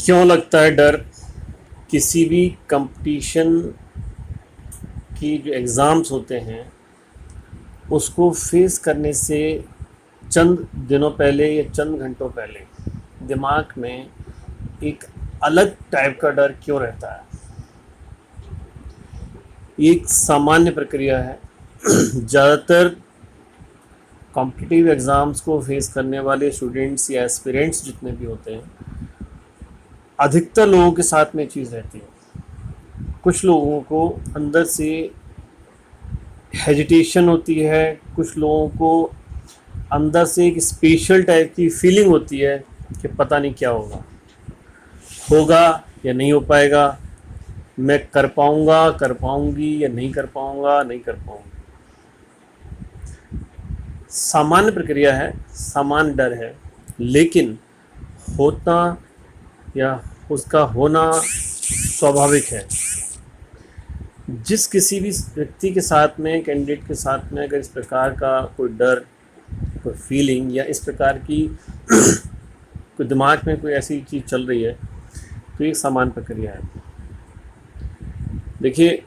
क्यों लगता है डर? किसी भी कंपटीशन की जो एग्ज़ाम्स होते हैं उसको फेस करने से चंद दिनों पहले या चंद घंटों पहले दिमाग में एक अलग टाइप का डर क्यों रहता है? ये एक सामान्य प्रक्रिया है। ज़्यादातर कॉम्पिटिटिव एग्ज़ाम्स को फेस करने वाले स्टूडेंट्स या एस्पिरेंट्स जितने भी होते हैं, अधिकतर लोगों के साथ में ये चीज़ रहती है। कुछ लोगों को अंदर से हेजिटेशन होती है, कुछ लोगों को अंदर से एक स्पेशल टाइप की फीलिंग होती है कि पता नहीं क्या होगा, होगा या नहीं हो पाएगा, मैं कर पाऊँगा, कर पाऊँगी या नहीं कर पाऊँगा, नहीं कर पाऊँगी। सामान्य प्रक्रिया है, सामान्य डर है, लेकिन होता या उसका होना स्वाभाविक है। जिस किसी भी व्यक्ति के साथ में, कैंडिडेट के साथ में अगर इस प्रकार का कोई डर, कोई फीलिंग या इस प्रकार की कोई दिमाग में कोई ऐसी चीज़ चल रही है, तो ये सामान्य प्रक्रिया है। देखिए,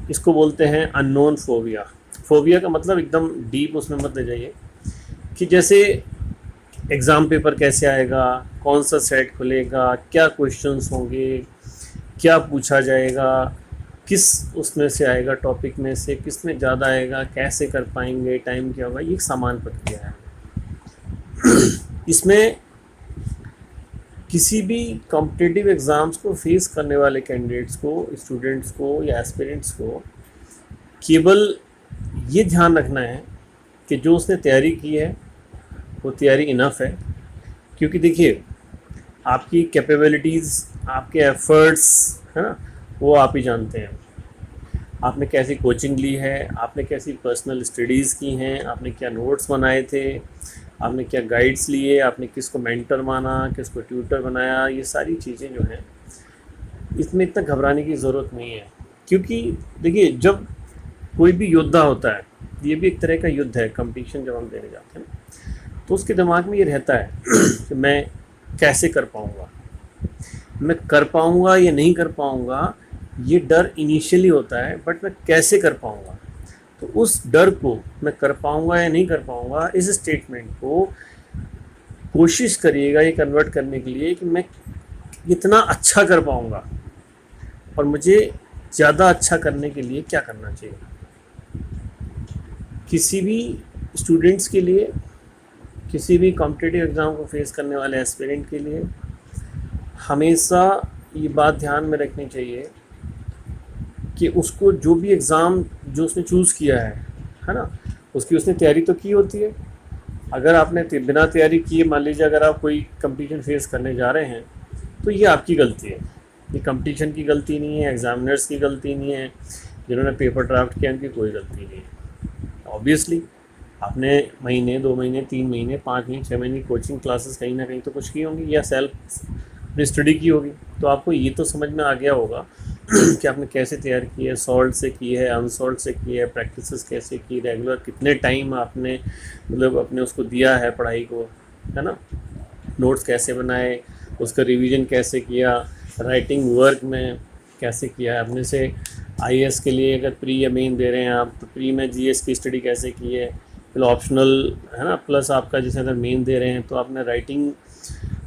इसको बोलते हैं अननोन फोबिया। फोबिया का मतलब एकदम डीप उसमें मत ले जाइए कि जैसे एग्ज़ाम पेपर कैसे आएगा, कौन सा सेट खुलेगा, क्या क्वेश्चंस होंगे, क्या पूछा जाएगा, किस उसमें से आएगा, टॉपिक में से किस में ज़्यादा आएगा, कैसे कर पाएंगे, टाइम क्या होगा, ये एक सामान्य प्रक्रिया है। इसमें किसी भी कॉम्पिटिटिव एग्ज़ाम्स को फेस करने वाले कैंडिडेट्स को, स्टूडेंट्स को या एस्पिरेंट्स को केवल ये ध्यान रखना है कि जो उसने तैयारी की है वो तैयारी इनफ है। क्योंकि देखिए, आपकी कैपेबिलिटीज़, आपके एफ़र्ट्स, है ना, वो आप ही जानते हैं। आपने कैसी कोचिंग ली है, आपने कैसी पर्सनल स्टडीज़ की हैं, आपने क्या नोट्स बनाए थे, आपने क्या गाइड्स लिए, आपने किसको मेंटर माना, किसको ट्यूटर बनाया, ये सारी चीज़ें जो हैं, इसमें इतना घबराने की ज़रूरत नहीं है। क्योंकि देखिए, जब कोई भी योद्धा होता है, ये भी एक तरह का युद्ध है, कंपटीशन जब हम देने जाते हैं, तो उसके दिमाग में ये रहता है कि मैं कैसे कर पाऊँगा, मैं कर पाऊँगा या नहीं कर पाऊँगा, ये डर इनिशियली होता है, बट मैं कैसे कर पाऊँगा। तो उस डर को, मैं कर पाऊँगा या नहीं कर पाऊँगा, इस स्टेटमेंट को कोशिश करिएगा ये कन्वर्ट करने के लिए कि मैं इतना अच्छा कर पाऊँगा और मुझे ज़्यादा अच्छा करने के लिए क्या करना चाहिए। किसी भी स्टूडेंट्स के लिए, किसी भी कॉम्पिटिटिव एग्ज़ाम को फेस करने वाले एस्पिरेंट के लिए हमेशा ये बात ध्यान में रखनी चाहिए कि उसको जो भी एग्ज़ाम जो उसने चूज़ किया है ना, उसकी उसने तैयारी तो की होती है। अगर आपने बिना तैयारी किए, मान लीजिए अगर आप कोई कंपटीशन फेस करने जा रहे हैं, तो ये आपकी गलती है। ये कंपटीशन की गलती नहीं है, एग्ज़ामिनर्स की गलती नहीं है, जिन्होंने पेपर ड्राफ्ट किया उनकी कोई गलती नहीं है। ऑब्वियसली आपने महीने, 2 महीने, 3 महीने, 5 महीने, 6 महीने कोचिंग क्लासेस कहीं ना कहीं तो कुछ की होंगी या सेल्फ अपनी स्टडी की होगी, तो आपको ये तो समझ में आ गया होगा कि आपने कैसे तैयार की है, सॉल्ट से की है, अनसॉल्ट से की है, प्रैक्टिसेस कैसे की, रेगुलर कितने टाइम आपने मतलब अपने उसको दिया है पढ़ाई को, है ना, नोट्स कैसे बनाए, उसका रिवीजन कैसे किया, राइटिंग वर्क में कैसे किया है अपने से। आईएएस के लिए अगर प्री या मेन दे रहे हैं आप, तो प्री में जीएस की स्टडी कैसे की है, फिर ऑप्शनल, है ना, प्लस आपका जैसे अगर मेन दे रहे हैं तो आपने राइटिंग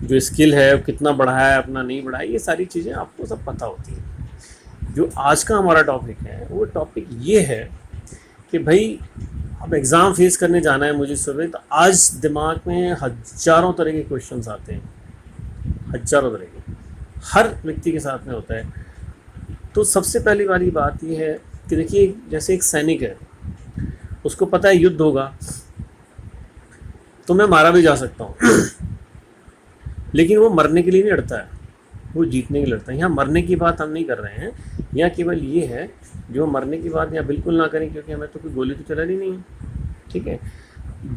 जो स्किल है वो कितना बढ़ाया है, अपना नहीं बढ़ाया, ये सारी चीज़ें आपको सब पता होती हैं। जो आज का हमारा टॉपिक है, वो टॉपिक ये है कि भाई अब एग्ज़ाम फेस करने जाना है मुझे सुबह, तो आज दिमाग में हज़ारों तरह के क्वेश्चंस आते हैं, हज़ारों तरह के, हर व्यक्ति के साथ में होता है। तो सबसे पहली वाली बात ये है कि देखिए, जैसे एक सैनिक है, उसको पता है युद्ध होगा तो मैं मारा भी जा सकता हूँ लेकिन वो मरने के लिए नहीं लड़ता है, वो जीतने के लिए लड़ता है। यहाँ मरने की बात हम नहीं कर रहे हैं, यहाँ केवल ये है, जो मरने की बात यहाँ बिल्कुल ना करें, क्योंकि हमें तो कोई गोली तो चलानी नहीं है, ठीक है।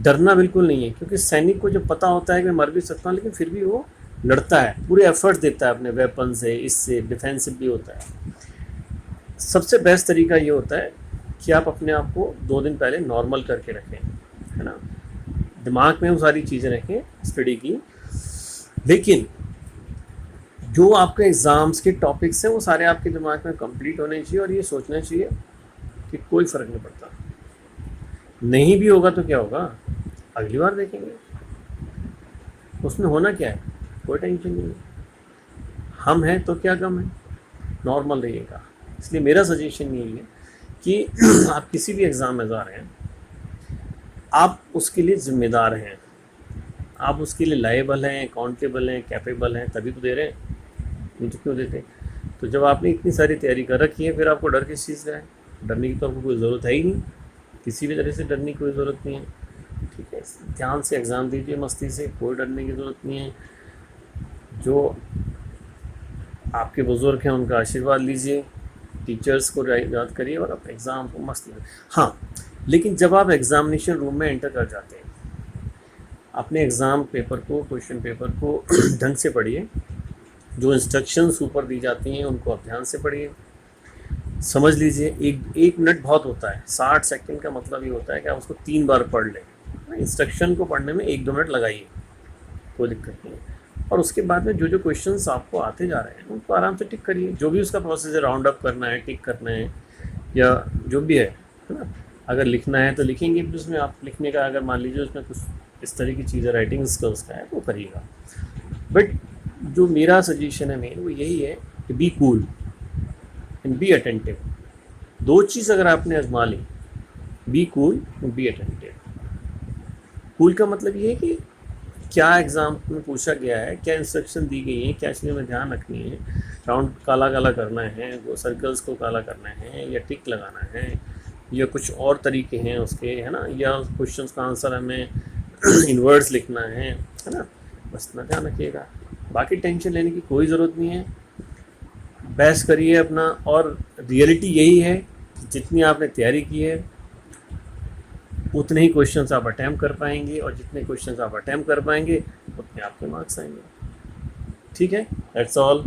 डरना बिल्कुल नहीं है, क्योंकि सैनिक को जब पता होता है कि मैं मर भी सकता हूँ, लेकिन फिर भी वो लड़ता है, पूरे एफर्ट्स देता है अपने वेपन से, इससे डिफेंसिव भी होता है। सबसे बेस्ट तरीका ये होता है कि आप अपने आप को 2 दिन पहले नॉर्मल करके रखें, है ना, दिमाग में वो सारी चीज़ें रखें स्टडी की। लेकिन जो आपके एग्ज़ाम्स के टॉपिक्स हैं वो सारे आपके दिमाग में कंप्लीट होने चाहिए, और ये सोचना चाहिए कि कोई फ़र्क नहीं पड़ता, नहीं भी होगा तो क्या होगा, अगली बार देखेंगे, उसमें होना क्या है, कोई टेंशन नहीं है, हम हैं तो क्या कम है, नॉर्मल रहिएगा। इसलिए मेरा सजेशन यही है कि आप किसी भी एग्ज़ाम में जा रहे हैं, आप उसके लिए ज़िम्मेदार हैं, आप उसके लिए लायबल हैं, अकाउंटेबल हैं, कैपेबल हैं, तभी तो दे रहे हैं, नहीं तो क्यों देते। तो जब आपने इतनी सारी तैयारी कर रखी है, फिर आपको डर किस चीज़ का है, डरने की तो आपको कोई ज़रूरत है ही नहीं, किसी भी तरह से डरने की कोई ज़रूरत नहीं है। ठीक है, ध्यान से एग्ज़ाम दीजिए, मस्ती से, कोई डरने की ज़रूरत नहीं है। जो आपके बुज़ुर्ग हैं उनका आशीर्वाद लीजिए, टीचर्स को याद करिए और अपने एग्ज़ाम को मस्त लीजिए। हाँ, लेकिन जब आप एग्ज़ामिनेशन रूम में एंटर कर जाते हैं, अपने एग्ज़ाम पेपर को, क्वेश्चन पेपर को ढंग से पढ़िए, जो इंस्ट्रक्शंस ऊपर दी जाती हैं उनको आप ध्यान से पढ़िए, समझ लीजिए। एक मिनट बहुत होता है, 60 सेकंड का मतलब ये होता है कि आप उसको 3 बार पढ़ लें। इंस्ट्रक्शन को पढ़ने में 1-2 मिनट लगाइए, कोई दिक्कत नहीं है। और उसके बाद में जो जो क्वेश्चंस आपको आते जा रहे हैं उनको आराम से टिक करिए, जो भी उसका प्रोसेस है, राउंड अप करना है, टिक करना है, या जो भी है ना। अगर लिखना है तो लिखेंगे भी उसमें, आप लिखने का अगर मान लीजिए उसमें कुछ इस तरह की चीज़ें राइटिंग स्किल्स का है तो करिएगा। बट जो मेरा सजेशन है मेन वो यही है कि be cool and be attentive. 2 चीज़ अगर आपने आजमा ली, be cool and be attentive. Cool का मतलब ये है कि क्या एग्ज़ाम में पूछा गया है, क्या इंस्ट्रक्शन दी गई है, क्या चीज़ें में ध्यान रखनी है, राउंड काला काला करना है, वो सर्कल्स को काला करना है, या टिक लगाना है, या कुछ और तरीके हैं उसके, है ना, या क्वेश्चंस का आंसर हमें इनवर्ड्स लिखना है ना। बस इतना ध्यान रखिएगा, बाकी टेंशन लेने की कोई ज़रूरत नहीं है। बहस करिए अपना, और रियलिटी यही है कि जितनी आपने तैयारी की है उतने ही क्वेश्चंस आप अटैम्प्ट कर पाएंगे, और जितने क्वेश्चंस आप अटैम्प्ट कर पाएंगे उतने आपके मार्क्स आएंगे। ठीक है, दैट्स ऑल।